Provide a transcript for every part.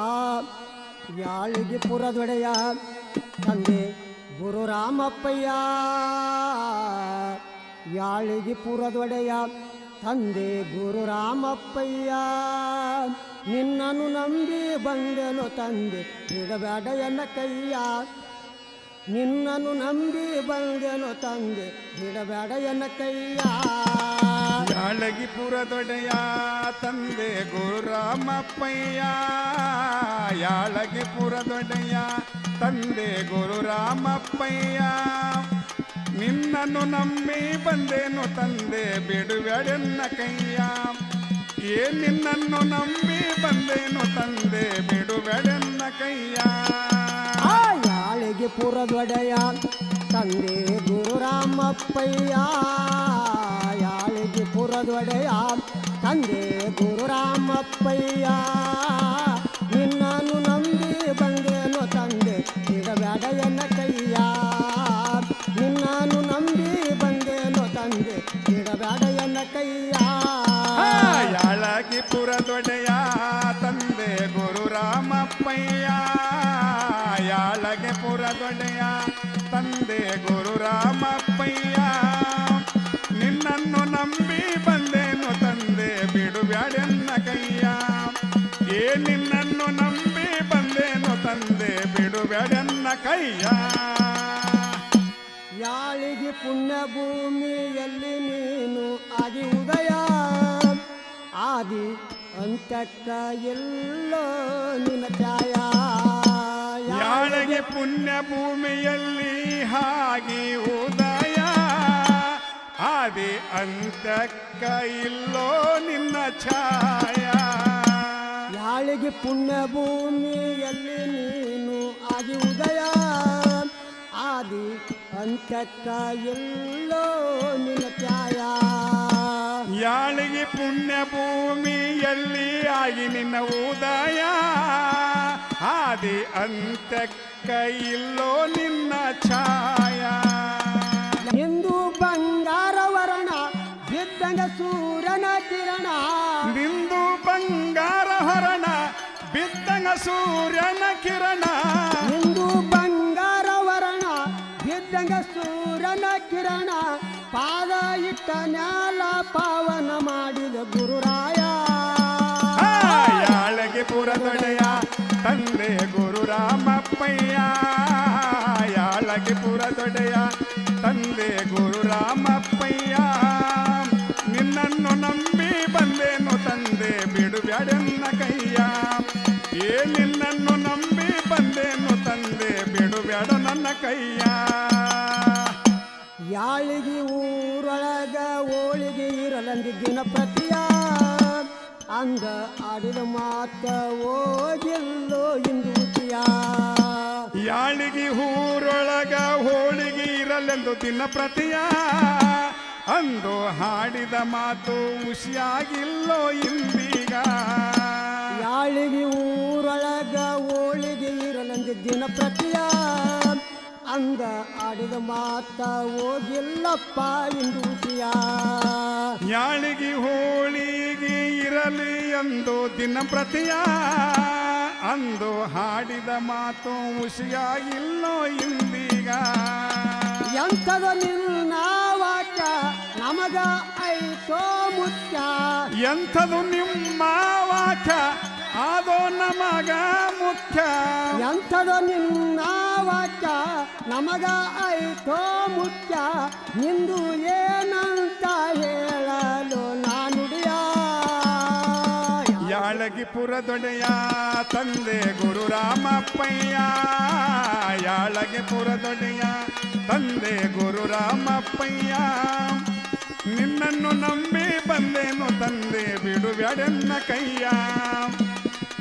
ಆ ಯಾಳಿಗೆ ಪುರದೊಡೆಯ ತಂದೆ ಗುರು ರಾಮಪ್ಪಯ್ಯ, ಯಾಳಿಗೆ ಪುರದೊಡೆಯ ತಂದೆ ಗುರು ರಾಮಪ್ಪಯ್ಯ, ನಿನ್ನನ್ನು ನಂಬಿ ಬಂದೆನು ತಂದೆ ಬಿಡಬೇಡ ಎನ್ನ ಕೈಯ, ನಿನ್ನನ್ನು ನಂಬಿ ಬಂದೆನು ತಂದೆ ಬಿಡಬೇಡ ಎನ್ನ ಕೈಯ. ಯಾಳಗಿ ಪುರದೊಡೆಯ ತಂದೆ ಗುರು ರಾಮಪ್ಪಯ್ಯ, ಯಾಳಗಿ ಪುರದೊಡೆಯ ತಂದೆ ಗುರು ರಾಮಪ್ಪಯ್ಯ, ನಿನ್ನನ್ನು ನಂಬಿ ಬಂದೇನು ತಂದೆ ಬಿಡುವೆಡೆನ್ನ ಕೈಯ, ನಿನ್ನನ್ನು ನಂಬಿ ಬಂದೇನು ತಂದೆ ಬಿಡುವೆಡೆನ್ನ ಕೈಯ. ಯಾಳಿಗೆ ಪುರದೊಡೆಯ ತಂದೆ ಗುರು ರಾಮಪ್ಪಯ್ಯ, ಯಾಳಿಗೆ ಪುರದೊಡೆಯ ತಂದೆ ಗುರು ರಾಮಪ್ಪಯ್ಯ, ನಿನ್ನನ್ನು ನಂಬಿ ಬಂದೇನು ತಂದೆ ಬಿಡಬೇಡ ಎನ್ನ ಕೈಯ, ನಿನ್ನನ್ನು ನಂಬಿ ಬಂದೇನು ತಂದೆ ಬಿಡಬೇಡ ಎನ್ನ ಕೈಯ. ಯಾಳಗಿ ಪುರದೊಡೆಯ ತಂದೆ ಗುರು ರಾಮಪ್ಪಯ್ಯ, ಯಾಳಗೆ ಪುರದೊಡೆಯ ತಂದೆ ಗುರು ರಾಮಪ್ಪಯ್ಯ, ನಿನ್ನನ್ನು ನಂಬಿ ಬಂದೇನು ತಂದೆ ಬಿಡುಬ್ಯಾಡೆನ್ನ ಕೈಯ, ನಿನ್ನನ್ನು ನಂಬಿ ಬಂದೇನು ತಂದೆ ಬಿಡುಬ್ಯಾಡೆನ್ನ ಕೈಯ. ಯಾಳಿಗೆ ಪುಣ್ಯ ಭೂಮಿಯಲ್ಲಿ ನೀನು ಆದಿ ಉದಯ, ಆದಿ ಅಂತಕ್ಕ ಎಲ್ಲೋ ನಿನ್ನ ಛಾಯ. ಯಾಳಿಗೆ ಪುಣ್ಯ ಭೂಮಿಯಲ್ಲಿ ಹಾಗೆ ಉದಯ, ಆದಿ ಅಂತಕ್ಕ ಇಲ್ಲೋ ನಿನ್ನ ಛಾಯ. ಯಾಳಿಗೆ ಪುಣ್ಯ ಭೂಮಿಯಲ್ಲಿ ನೀನು ಆದಿ ಉದಯ, ಆದಿ ಅಂತಕ್ಕ ಎಲ್ಲೋ ನಿನ್ನ ಛಾಯ. ಯಾಳಿಗೆ ಪುಣ್ಯ ಭೂಮಿಯಲ್ಲಿ ಆಗಿ ನಿನ್ನ ಉದಯ, ಆದಿ ಅಂತಕ್ಕ ಇಲ್ಲೋ ನಿನ್ನ ಛಾಯ. ನಿಂದು ಬಂಗಾರ ವರ್ಣ ಬಿದ್ದಂಗ ಸೂರ್ಯನ ಕಿರಣ, ನಿಂದು ಬಂಗಾರ ಹರಣ ಬಿದ್ದಂಗ ಸೂರ್ಯನ ಕಿರಣ, ನಿಂದು ಬಂಗಾರ ವರ್ಣ ಬಿದ್ದಂಗ ಸೂರ್ಯನ ಕಿರಣ, ಪಾದ ಇಟ್ಟ ನ್ಯಾಲ ಪಾವನ ಮಾಡಿದ ಗುರುರಾಯ. ಯಾಳಗಿ ಪುರದೊಡೆಯ ತಂದೆ ಗುರು ರಾಮಪ್ಪಯ್ಯ, ಯಾಳಗಿ ಪುರದೊಡೆಯ ತಂದೆ ಗುರು ರಾಮಪ್ಪಯ್ಯ, ನಿನ್ನನ್ನು ನಂಬಿ ಬಂದೇನು ತಂದೆ ಬಿಡುಬ್ಯಾಡೆನ್ನ ಕೈಯ, ನಿನ್ನನ್ನು ನಂಬಿ ಬಂದೇನು ತಂದೆ ಬಿಡುಬ್ಯಾಡ ನನ್ನ ಕೈಯ. ಯಾಳಿಗೆ ಊರೊಳಗ ಹೋಳಿಗೆ ಇರಲಂದಿದ್ದಿನ ಪ್ರತಿಯ, ಅಂದ ಆಡಿದ ಮಾತ ಹೋಗಿಲ್ಲೋ ಇಂದೂತಿಯ. ಯಾಳಿಗೆ ಊರೊಳಗ ಹೋಳಿಗೆ ಇರಲೆಂದು ದಿನ ಪ್ರತಿಯ, ಅಂದು ಹಾಡಿದ ಮಾತು ಹುಷಿಯಾಗಿಲ್ಲೋ ಇಂದೀಗ. ಯಾಳಿಗೆ ಊರೊಳಗ ಹೋಳಿಗೆ ಇರಲಂದಿದ್ದಿನ ಪ್ರತಿಯ, ಅಂದ ಆಡಿದ ಮಾತ ಹೋಗಿಲ್ಲಪ್ಪ ಇಂದೂತಿಯ. ಯಾಳಿಗೆ ಹೋಳಿಗೆ ಇರಲಿ ಎಂದು ದಿನ ಪ್ರತಿಯ, ಅಂದು ಹಾಡಿದ ಮಾತು ಹುಷಿಯಾಗಿಲ್ಲೋ ಇಂದೀಗ. ಎಂಥದ ನಿನ್ನ ವಾಕ್ಯ ನಮಗ ಐತೋ ಮುಖ್ಯ, ಎಂಥದು ನಿಮ್ಮ ವಾಕ್ಯ ಅದೋ ನಮಗ ಮುಖ್ಯ, ಎಂಥದ ನಿನ್ನ ವಾಕ್ಯ ನಮಗ ಐತೋ ಮುಖ್ಯ, ನಿಂದು ಏನಂತ ಹೇಳಲು ನಾನುಡಿಯ. ಯಾಳಗಿ ಪುರದೊಡೆಯ ತಂದೆ ಗುರು ರಾಮಪ್ಪಯ್ಯ, ಯಾಳಗಿ ಪುರದೊಡೆಯ ತಂದೆ ಗುರು ರಾಮಪ್ಪಯ್ಯ, ನಿನ್ನನ್ನು ನಂಬಿ ಬಂದೇನು ತಂದೆ ಬಿಡುಬ್ಯಾಡೆನ್ನ ಕೈಯ,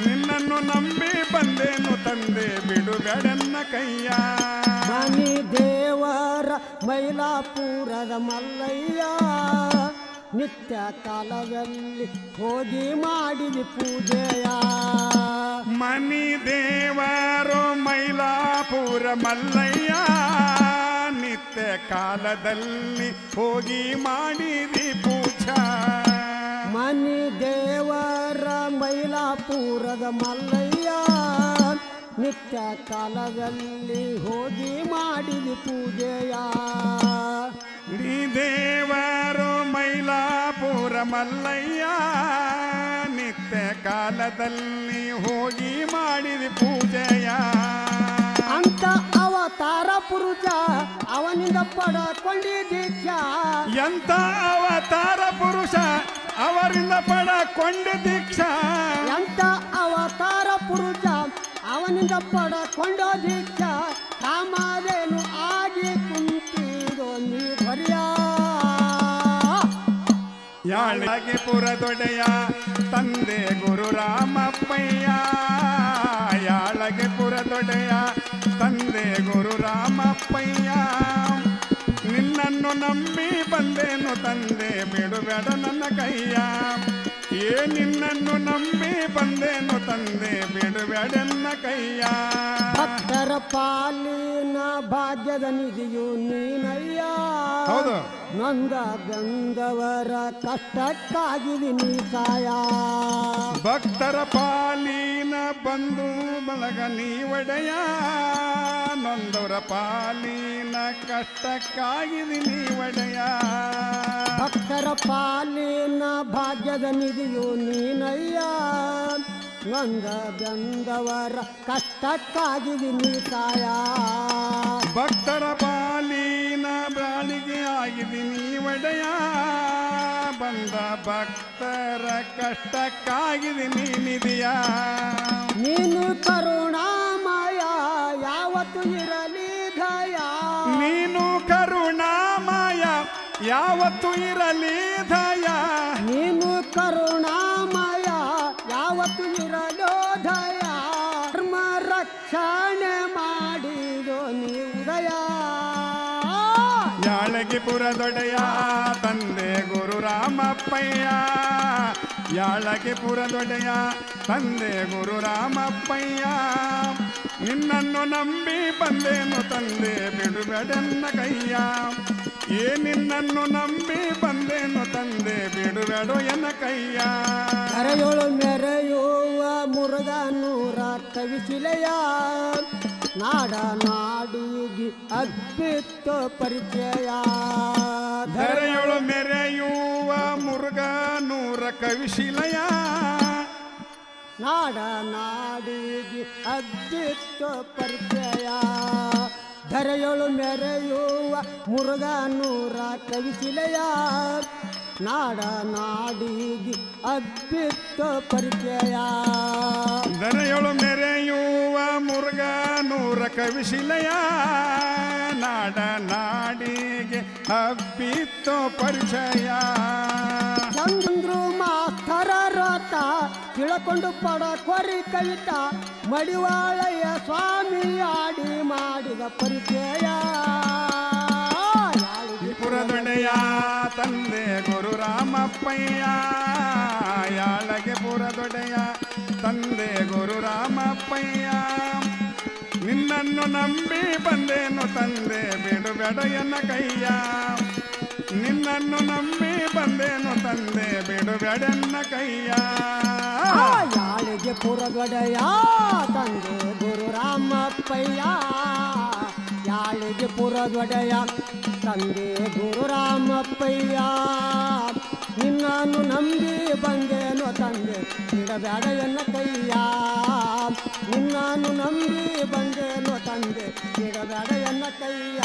ನಿನ್ನನ್ನು ನಂಬಿ ಬಂದೇನು ತಂದೆ ಬಿಡುಬ್ಯಾಡೆನ್ನ ಕೈಯ. ಮನಿ ದೇವರ ಮೈಲಾಪುರದ ಮಲ್ಲಯ್ಯ, ನಿತ್ಯ ಕಾಲದಲ್ಲಿ ಹೋಗಿ ಮಾಡಿದಿ ಪೂಜೆಯ. ಮನಿ ದೇವರು ಮೈಲಾಪುರ ಮಲ್ಲಯ್ಯ, ನಿತ್ಯ ಕಾಲದಲ್ಲಿ ಹೋಗಿ ಮಾಡಿದಿ ಪೂಜಾ. ಮನಿ ದೇವರ ಮೈಲಾಪುರದ ಮಲ್ಲಯ್ಯ ನಿತ್ಯ ಕಾಲದಲ್ಲಿ ಹೋಗಿ ಮಾಡಿದ ಪೂಜೆಯ ನೀ ದೇವರು ಮೈಲಾಪುರ ಮಲ್ಲಯ್ಯ ನಿತ್ಯ ಕಾಲದಲ್ಲಿ ಹೋಗಿ ಮಾಡಿದ ಪೂಜೆಯ ಅಂತ ಅವತಾರ ಪುರುಷ ಅವನಿಂದ ಪಡಕೊಂಡಿ ದೀಕ್ಷಾ ಎಂತ ಅವತಾರ ಪುರುಷ ಅವರಿಂದ ಪಡಕೊಂಡ ದೀಕ್ಷಾ ಎಂತ ಅವತಾರ ಪುರುಷ ಅವನಿಂದ ಪಡಕೊಂಡ ದೀಕ್ಷಾ ಕಾಮಧೇನು ಆಗಿ ಕುಂತಿರೋ ನೀ ಹೊರೆಯ ಯಾಳಗೆ ಪುರದೊಡೆಯ ತಂದೆ ಗುರು ರಾಮಪ್ಪಯ್ಯ ಯಾಳಗೆ ಪುರದೊಡೆಯ ತಂದೆ ಗುರು ರಾಮಪ್ಪಯ್ಯ ನಿನ್ನನ್ನು ನಂಬಿ ಬಂದೇನು ತಂದೆ ಬಿಡುಬೇಡ ನನ್ನ ಕೈಯ ನಿನ್ನನ್ನು ನಂಬಿ ಬಂದೇನು ತಂದೆ ಬಿಡುಬೇಡ ನನ್ನ ಕೈಯ ಭಕ್ತರ ಪಾಲಿನ ಭಾಗ್ಯದ ನಿಧಿಯು ನೀನಯ್ಯ ಹೌದು ನೊಂದ ಗಂಧವರ ಕಷ್ಟಕ್ಕಾಗಿದೆ ನೀ ಸಾಯ ಭಕ್ತರ ಪಾಲಿನ ಬಂಧು ಬಳಗ ನೀ ಒಡೆಯ ನೊಂದವರ ಪಾಲಿನ ಕಷ್ಟಕ್ಕಾಗಿದೆ ನೀ ಒಡೆಯ ಭಕ್ತರ ಪಾಲಿನ ಭಾಗ್ಯದ ನಿಧಿಯು ನೀನಯ್ಯ ನೊಂದ ಗಂಧವರ ಕಷ್ಟಕ್ಕಾಗಿದೆ ನೀ ಸಾಯ ಭಕ್ತರ ಪಾಲಿನ ಬಾಳಿಗೆ ಆಗಿದೆ ನೀ ಒಡೆಯ ಬಂದ ಭಕ್ತರ ಕಷ್ಟಕ್ಕಾಗಿದೆ ನೀ ನಿಧಿಯ ನೀನು ಕರುಣಾಮಯ ಯಾವತ್ತು ಇರಲಿ ದಯ ನೀನು ಕರುಣಾಮಯ ಯಾವತ್ತು ಇರಲಿ ದಯ ನೀನು ಕರುಣಾಮಯ ಯಾವತ್ತು ಇರಲೋ ದಯ ಧರ್ಮ ರಕ್ಷಣೆ ಮಾಡಿದೋ ನೀ ಉದಯ ಯಾಳಗಿ ಪುರದೊಡೆಯ ತಂದೆ ಗುರು ರಾಮಪ್ಪಯ್ಯ ಯಾಳಗಿ ಪುರದೊಡೆಯ ತಂದೆ ಗುರು ರಾಮಪ್ಪಯ್ಯ ನಿನ್ನನ್ನು ನಂಬಿ ಬಂದೇನು ತಂದೆ ಬಿಡುಬೇಡನ್ನ ಕೈಯ ನಿನ್ನನ್ನು ನಂಬಿ ಬಂದೇನು ತಂದೆ ಬಿಡುಬೇಡ ಎನ್ನ ಕೈಯ ಕರೆಯೋಳು ಮೆರೆಯುವ ಮುರುಗನೂರ ಕವಿಶಿಲೆಯ ನಾಡ ನಾಡಿಗೆ ಅದ್ಭುತ ಪರಿಚಯ ಧರೆಯೊಳು ಮೆರೆಯುವ ಮುರುಗನೂರ ಕವಿಶಿಲೆಯ ನಾಡ ನಾಡಿಗೆ ಅದ್ಭುತ ಪರಿಚಯ ಧರೆಯೊಳು ಮೆರೆಯುವ ಮುರುಗನೂರ ಕವಿಶಿಲೆಯ ನಾಡ ನಾಡಿಗೆ ಅದ್ಭುತ ಪರಿಚಯ ಧರೆಯೊಳು ಮೆರೆಯುವ ಮುರುಗನೂರ ಕವಿಶಿಲೆಯ ನಾಡ ನಾಡಿಗೆ ಅದ್ಭುತ ಪರಿಚಯ ಚಂದ್ರು ಮಾಸ್ತರ ರಥ ತಿಳ್ಕೊಂಡು ಪಡ ಕೊರಿ ಕವಿತ ಮಡಿವಾಳಯ್ಯ ಸ್ವಾಮಿ ಆಡಿ ಮಾಡಿದ ಪರಿಚಯ ಪುರದೊಡೆಯ ತಂದೆ ಗುರು ರಾಮಪ್ಪಯ್ಯ ಯಾಳಗೆ ಪುರದೊಡೆಯ ತಂದೆ ಗುರು ರಾಮಪ್ಪಯ್ಯ ನಿನ್ನನ್ನು ನಂಬಿ ಬಂದೇನು ತಂದೆ ಬಿಡುಬೇಡ ಎನ್ನ ಕೈಯ ನಿನ್ನನ್ನು ನಂಬಿ ಬಂದೇನು ತಂದೆ ಬಿಡುಬೇಡನ್ನ ಕೈಯ ಯಾಳಿಗೆ ಪುರದೊಡೆಯ ತಂದೆ ಗುರು ರಾಮಪ್ಪಯ್ಯ ಯಾಳಿಗೆ ಪುರದೊಡೆಯ ತಂದೆ ಗುರು ರಾಮಪ್ಪಯ್ಯ ನಿನ್ನನ್ನು ನಂಬಿ ಬಂದೇನು ತಂದೆ ಬಿಡಬೇಡ ಎನ್ನ ಕೈಯ ನಿನ್ನನ್ನು ನಂಬಿ ಬಂದೇನು ತಂದೆ ಬಿಡಬೇಡ ಎನ್ನ ಕೈಯ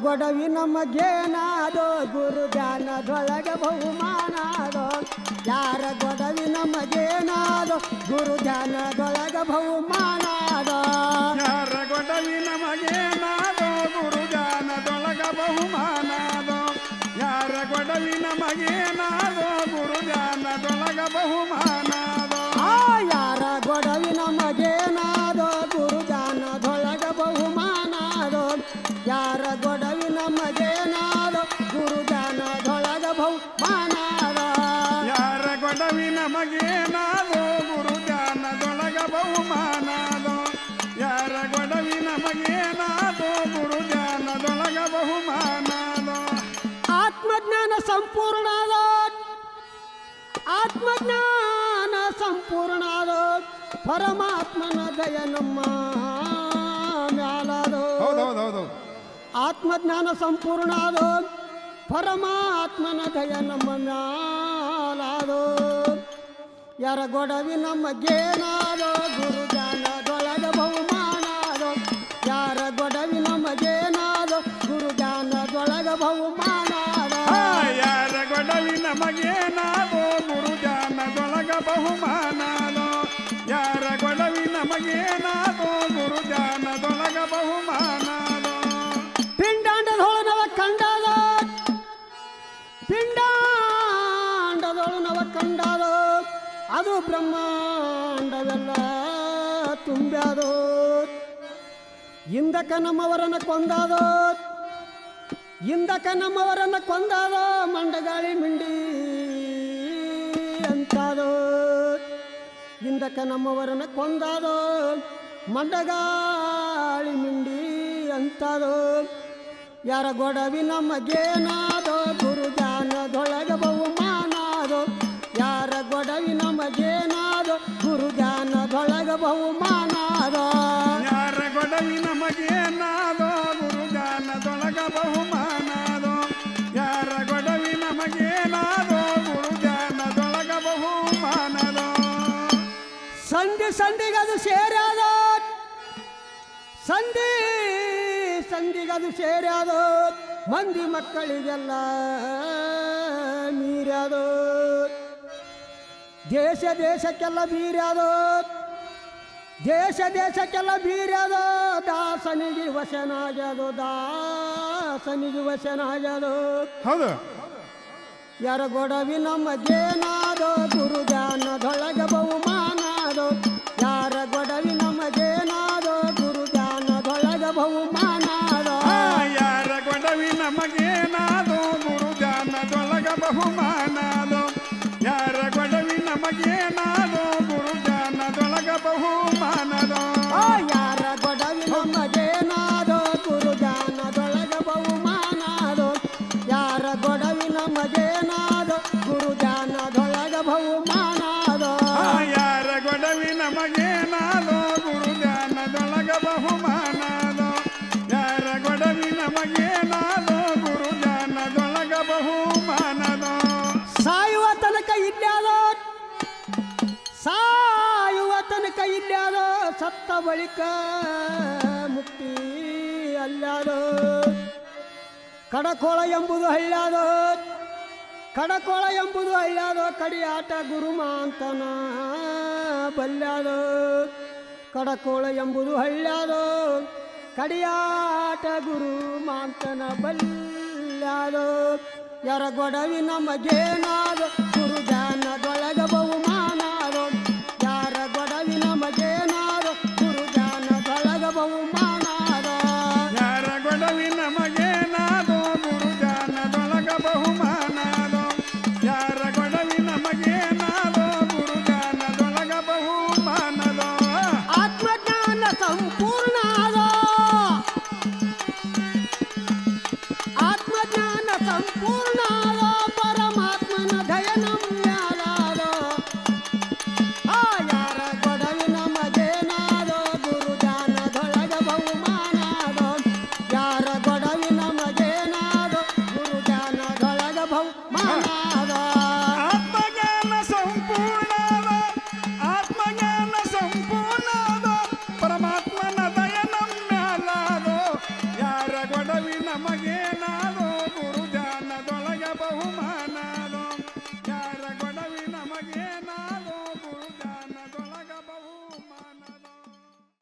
ಗೊಡವಿ ನಮಗೇನಾದೋ ಗುರು ಧ್ಯಾನದೊಳಗ ಬಹುಮಾನಾದೋ ಯಾರ ಗೊಡವಿ ನಮಗೇನಾದೋ ಗುರು ಧ್ಯಾನದೊಳಗ ಬಹುಮಾನಾದೋ ಯಾರ ಗೊಡವಿ ನಮಗೇನಾದೋ ಗುರು ಧ್ಯಾನದೊಳಗ ಬಹುಮಾನಾದೋ ಯಾರ ಗೊಡವಿ ನಮಗೇನಾದೋ ಗುರು ಧ್ಯಾನದೊಳಗ ಬಹುಮಾನಾದೋ ಯಾರ ಗೊಡವಿ ನಮಗೇನಾದೋ ಗುರು ಧ್ಯಾನದೊಳಗ ಬಹುಮಾನಾದೋ ಯಾರ ಗೊಡವಿ ನಮಗೇನಾದೋ ಗುರು ಧ್ಯಾನದೊಳಗ ಬಹುಮಾನಾದೋ ಯಾರ ಗೊಡವಿ ನಮಗೇನಾದೋ ಗುರು ಧ್ಯಾನದೊಳಗ ಬಹುಮಾನಾದೋ ಯಾರ ಗೊಡವಿ ನಮಗೇನಾದೋ ಗುರು ಧ್ಯಾನದೊಳಗ ಬಹುಮಾನಾದೋ ಆತ್ಮಜ್ಞಾನ ಸಂಪೂರ್ಣಾದ ಆತ್ಮಜ್ಞಾನ ಸಂಪೂರ್ಣಾದೋ ಪರಮಾತ್ಮನ ದಯ ನಮ್ಮ ಮ್ಯಾಲಾದೋ ಹೌದೌದೌದು ಆತ್ಮಜ್ಞಾನ ಸಂಪೂರ್ಣಾದೋ ಪರಮಾತ್ಮನ ದಯ ನಮ್ಮ ಮ್ಯಾಲಾದೋ ಯಾರ ಗೊಡವಿ ನಮಗೇನಾದೋ ಗುರು ಧ್ಯಾನದೊಳಗ ಬಹುಮಾನಾದೋ ಯಾರ ಗೊಡವಿ ನಮಗೇನಾದೋ ಗುರು ಧ್ಯಾನದೊಳಗ ಬಹುಮಾನಾದೋ ಯಾರ ಗೊಡವಿ ನಮಗೇನಾದೋ ಗುರು ಧ್ಯಾನದೊಳಗ ಬಹುಮಾನಾದೋ ಯಾರ ಗೊಡವಿ ನಮಗೇನಾದೋ ಗುರು ಧ್ಯಾನದೊಳಗ ಬಹುಮಾನಾದೋ ಪಿಂಡಾಂಡದೊಳು ನವ ಕಂಡಾದೋ ಪಿಂಡಾಂಡದೊಳು ನವ ಕಂಡಾದೋ ಅದು ಬ್ರಹ್ಮಾಂಡವೆಲ್ಲ ತುಂಬ್ಯಾದೋ ಇಂದಕ ನಮ್ಮವರನ್ನ ಕೊಂದಾದೋ ಇಂದಕ ನಮ್ಮವರನ್ನ ಕೊಂದಾದೋ ಮಂಡಗಾಳಿ ಮಿಂಡಿ ಅಂತಾದೋ ಇಂದಕ ನಮ್ಮವರನ್ನ ಕೊಂದಾದೋ ಮಂಡಗಾಳಿ ಮಿಂಡಿ ಅಂತಾದೋ ಯಾರ ಗೊಡವಿ ನಮಗೇನಾದೋ ಗುರು ಧ್ಯಾನದೊಳಗ ಬಹುಮಾನಾದೋ ಯಾರ ಗೊಡವಿ ನಮಗೇನಾದೋ ಗುರು ಧ್ಯಾನದೊಳಗ ಬಹುಮಾನಾದೋ ಯಾರ ಗೊಡವಿ ನಮಗೇನಾದೋ ಗುರು ಧ್ಯಾನದೊಳಗ ಬಹುಮಾನಾದೋ ಯಾರ ಗೊಡವಿ ನಮಗೇನಾದೋ ಗುರು ಧ್ಯಾನದೊಳಗ ಬಹುಮಾನದೋ ಸಂಧಿಗದು ಸೇರ್ಯಾದೋ ಸಂಧಿಗದು ಸೇರ್ಯಾದೋ ಮಂದಿ ಮಕ್ಕಳಿಗೆಲ್ಲ ಮೀರ್ಯಾದೋ ದೇಶಕ್ಕೆಲ್ಲ ಬೀರ್ಯಾದೋ ದೇಶಕ್ಕೆಲ್ಲ ಬೀರ್ಯಾದೋ ದಾಸನಿಗೆ ವಶನಾಗ್ಯದೋ ಹೌದು ಯಾರ ಗೊಡವಿ ನಮಗೇನಾದೋ ಗುರು ಧ್ಯಾನದೊಳಗ ಬಹುಮಾನಾದೋ ಯಾರ ಗೊಡವಿ ನಮಗೇನಾದೋ ಗುರು ಧ್ಯಾನದೊಳಗ ಬಹುಮಾನಾದೋ ಯಾರ ಗೊಡವಿ ನಮಗೇನಾದೋ ಗುರು ಧ್ಯಾನದೊಳಗ ಬಹುಮಾನಾದೋ ಯಾರ ಗೊಡವಿ ನಮಗೇನಾದೋ ಗುರು ಧ್ಯಾನದೊಳಗ ಬಹುಮಾನದೋ ಯಾರ ಗೊಡವಿ ನಮಗೇನಾದೋ ಗುರು ಧ್ಯಾನದೊಳಗ ಬಹುಮಾನಾದೋ ಯಾರ ಗೊಡವಿ ನಮಗೇನಾದೋ ಗುರು ಧ್ಯಾನದೊಳಗ ಬಹುಮಾನಾದೋ ಯಾರ ಗೊಡವಿ ನಮಗೇನಾದೋ ಗುರು ಧ್ಯಾನದೊಳಗ ಬಹುಮಾನದೋ ಯಾರ ಗೊಡವಿ ನಮಗೇನಾದೋ ಗುರು ಧ್ಯಾನದೊಳಗ ಬಹುಮಾನದೋ ಸಾಯುವ ತನಕ ಇಲ್ಲಾದೋ ಸತ್ತ ಬಳಿಕ ಮುಕ್ತಿ ಅಲ್ಲಾದೋ ಕಡಕೋಳ ಎಂಬುದು ಹಳ್ಳ್ಯಾದೋ ಕಡಿಯಾಟ ಗುರುಮಾಂತನ ಬಲ್ಯಾದೋ ಕಡಕೋಳ ಎಂಬುದು ಹಳ್ಳ್ಯಾದೋ ಕಡಿಯಾಟ ಗುರುಮಾಂತನ ಬಲ್ಯಾದೋ ಯಾರ ಗೊಡವಿ ನಮಗೇನಾದೋ ಗುರು ಧ್ಯಾನದೊಳಗ